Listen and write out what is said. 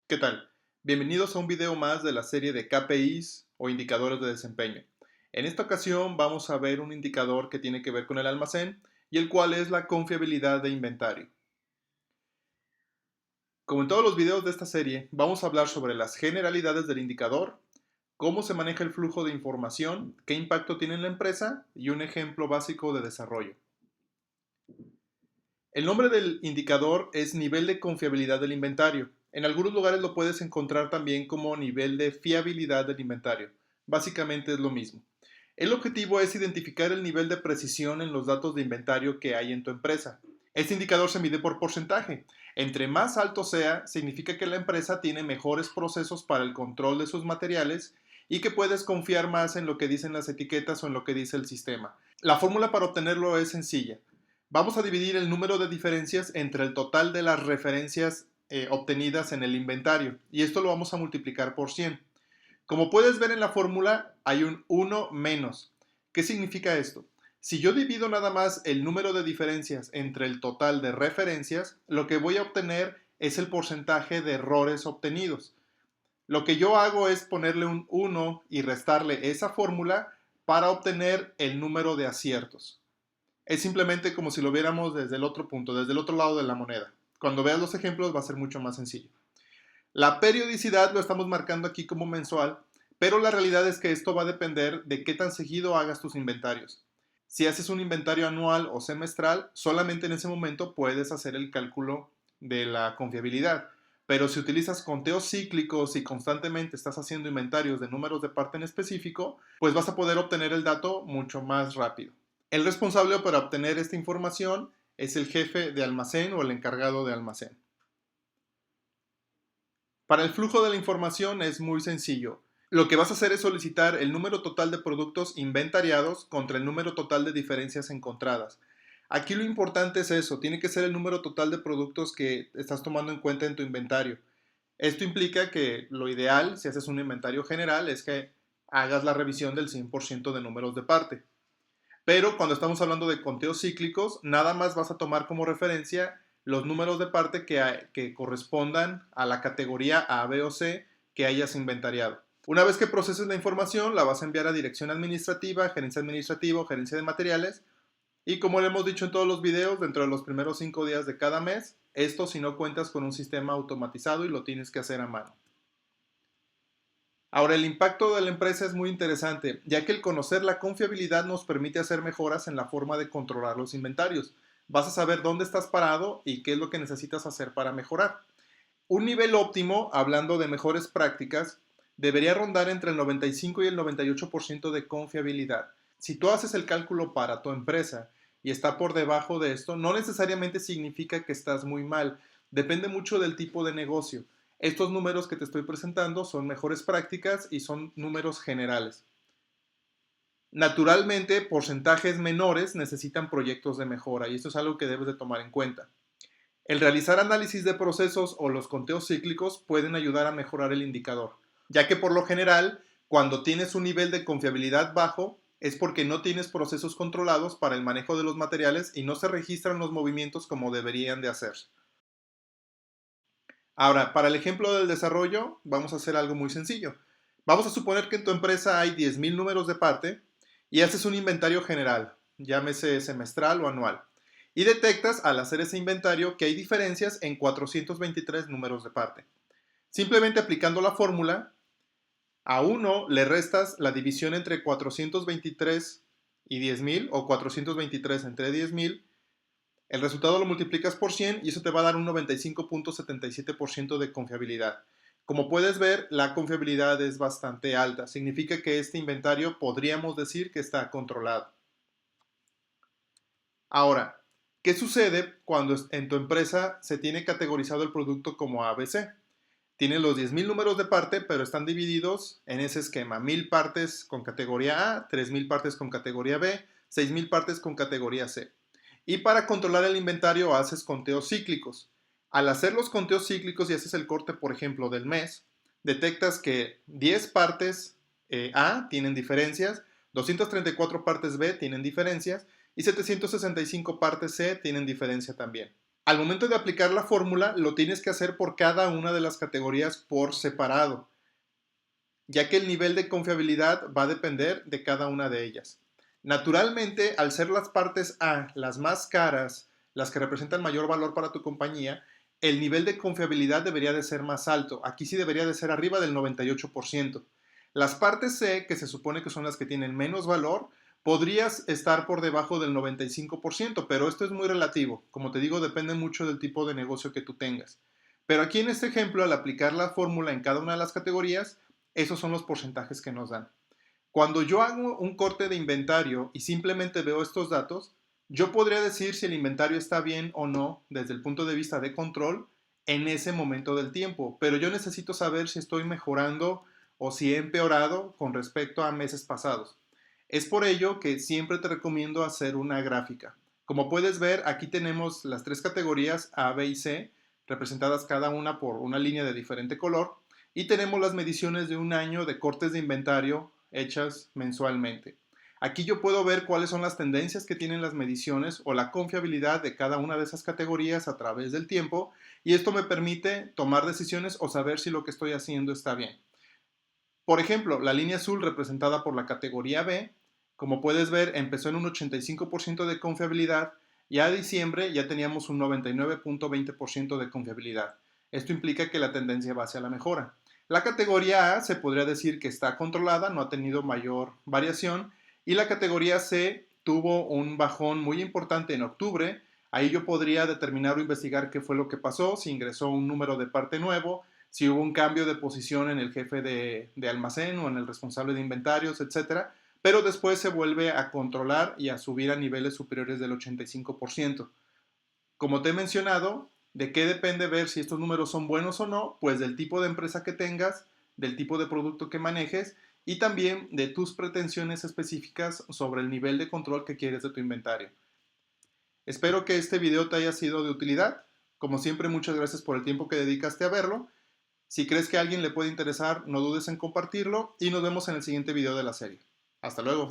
¿Qué tal? Bienvenidos a un video más de la serie de KPIs o indicadores de desempeño. En esta ocasión vamos a ver un indicador que tiene que ver con el almacén y el cual es la confiabilidad de inventario. Como en todos los videos de esta serie, vamos a hablar sobre las generalidades del indicador, cómo se maneja el flujo de información, qué impacto tiene en la empresa y un ejemplo básico de desarrollo. El nombre del indicador es nivel de confiabilidad del inventario. En algunos lugares lo puedes encontrar también como nivel de fiabilidad del inventario. Básicamente es lo mismo. El objetivo es identificar el nivel de precisión en los datos de inventario que hay en tu empresa. Este indicador se mide por porcentaje. Entre más alto sea, significa que la empresa tiene mejores procesos para el control de sus materiales y que puedes confiar más en lo que dicen las etiquetas o en lo que dice el sistema. La fórmula para obtenerlo es sencilla. Vamos a dividir el número de diferencias entre el total de las referencias obtenidas en el inventario y esto lo vamos a multiplicar por 100. Como puedes ver en la fórmula hay un 1 menos. ¿Qué significa esto? Si yo divido nada más el número de diferencias entre el total de referencias, lo que voy a obtener es el porcentaje de errores obtenidos. Lo que yo hago es ponerle un 1 y restarle esa fórmula para obtener el número de aciertos. Es simplemente como si lo viéramos desde el otro punto, desde el otro lado de la moneda. Cuando veas los ejemplos va a ser mucho más sencillo. La periodicidad lo estamos marcando aquí como mensual, pero la realidad es que esto va a depender de qué tan seguido hagas tus inventarios. Si haces un inventario anual o semestral, solamente en ese momento puedes hacer el cálculo de la confiabilidad. Pero si utilizas conteos cíclicos y constantemente estás haciendo inventarios de números de parte en específico, pues vas a poder obtener el dato mucho más rápido. El responsable para obtener esta información es el jefe de almacén o el encargado de almacén. Para el flujo de la información es muy sencillo. Lo que vas a hacer es solicitar el número total de productos inventariados contra el número total de diferencias encontradas. Aquí lo importante es eso, tiene que ser el número total de productos que estás tomando en cuenta en tu inventario. Esto implica que lo ideal, si haces un inventario general, es que hagas la revisión del 100% de números de parte. Pero cuando estamos hablando de conteos cíclicos, nada más vas a tomar como referencia los números de parte que correspondan a la categoría A, B o C que hayas inventariado. Una vez que proceses la información, la vas a enviar a dirección administrativa, gerencia administrativa o gerencia de materiales. Y como le hemos dicho en todos los videos, dentro de los primeros 5 días de cada mes, esto si no cuentas con un sistema automatizado y lo tienes que hacer a mano. Ahora, el impacto de la empresa es muy interesante, ya que el conocer la confiabilidad nos permite hacer mejoras en la forma de controlar los inventarios. Vas a saber dónde estás parado y qué es lo que necesitas hacer para mejorar. Un nivel óptimo, hablando de mejores prácticas, debería rondar entre el 95 y el 98% de confiabilidad. Si tú haces el cálculo para tu empresa y está por debajo de esto, no necesariamente significa que estás muy mal. Depende mucho del tipo de negocio. Estos números que te estoy presentando son mejores prácticas y son números generales. Naturalmente, porcentajes menores necesitan proyectos de mejora y esto es algo que debes de tomar en cuenta. El realizar análisis de procesos o los conteos cíclicos pueden ayudar a mejorar el indicador, ya que por lo general, cuando tienes un nivel de confiabilidad bajo, es porque no tienes procesos controlados para el manejo de los materiales y no se registran los movimientos como deberían de hacerse. Ahora, para el ejemplo del desarrollo, vamos a hacer algo muy sencillo. Vamos a suponer que en tu empresa hay 10,000 números de parte y haces un inventario general, llámese semestral o anual. Y detectas al hacer ese inventario que hay diferencias en 423 números de parte. Simplemente aplicando la fórmula, a 1 le restas la división entre 423 y 10,000 o 423 entre 10,000. El resultado lo multiplicas por 100 y eso te va a dar un 95.77% de confiabilidad. Como puedes ver, la confiabilidad es bastante alta. Significa que este inventario podríamos decir que está controlado. Ahora, ¿qué sucede cuando en tu empresa se tiene categorizado el producto como ABC? Tienes los 10,000 números de parte, pero están divididos en ese esquema. 1,000 partes con categoría A, 3,000 partes con categoría B, 6,000 partes con categoría C. Y para controlar el inventario haces conteos cíclicos. Al hacer los conteos cíclicos y haces el corte, por ejemplo, del mes, detectas que 10 partes A tienen diferencias, 234 partes B tienen diferencias y 765 partes C tienen diferencia también. Al momento de aplicar la fórmula, lo tienes que hacer por cada una de las categorías por separado, ya que el nivel de confiabilidad va a depender de cada una de ellas. Naturalmente, al ser las partes A las más caras, las que representan mayor valor para tu compañía, el nivel de confiabilidad debería de ser más alto. Aquí sí debería de ser arriba del 98%. Las partes C, que se supone que son las que tienen menos valor, podrías estar por debajo del 95%, pero esto es muy relativo. Como te digo, depende mucho del tipo de negocio que tú tengas. Pero aquí en este ejemplo, al aplicar la fórmula en cada una de las categorías, esos son los porcentajes que nos dan. Cuando yo hago un corte de inventario y simplemente veo estos datos, yo podría decir si el inventario está bien o no desde el punto de vista de control en ese momento del tiempo, pero yo necesito saber si estoy mejorando o si he empeorado con respecto a meses pasados. Es por ello que siempre te recomiendo hacer una gráfica. Como puedes ver, aquí tenemos las tres categorías A, B y C, representadas cada una por una línea de diferente color, y tenemos las mediciones de un año de cortes de inventario hechas mensualmente. Aquí yo puedo ver cuáles son las tendencias que tienen las mediciones o la confiabilidad de cada una de esas categorías a través del tiempo, y esto me permite tomar decisiones o saber si lo que estoy haciendo está bien. Por ejemplo, la línea azul representada por la categoría B, como puedes ver, empezó en un 85% de confiabilidad y a diciembre ya teníamos un 99.20% de confiabilidad. Esto implica que la tendencia va hacia la mejora. La categoría A se podría decir que está controlada, no ha tenido mayor variación, y la categoría C tuvo un bajón muy importante en octubre. Ahí yo podría determinar o investigar qué fue lo que pasó, si ingresó un número de parte nuevo, si hubo un cambio de posición en el jefe de almacén o en el responsable de inventarios, etcétera, pero después se vuelve a controlar y a subir a niveles superiores del 85%. Como te he mencionado, ¿de qué depende ver si estos números son buenos o no? Pues del tipo de empresa que tengas, del tipo de producto que manejes y también de tus pretensiones específicas sobre el nivel de control que quieres de tu inventario. Espero que este video te haya sido de utilidad. Como siempre, muchas gracias por el tiempo que dedicaste a verlo. Si crees que a alguien le puede interesar, no dudes en compartirlo y nos vemos en el siguiente video de la serie. Hasta luego.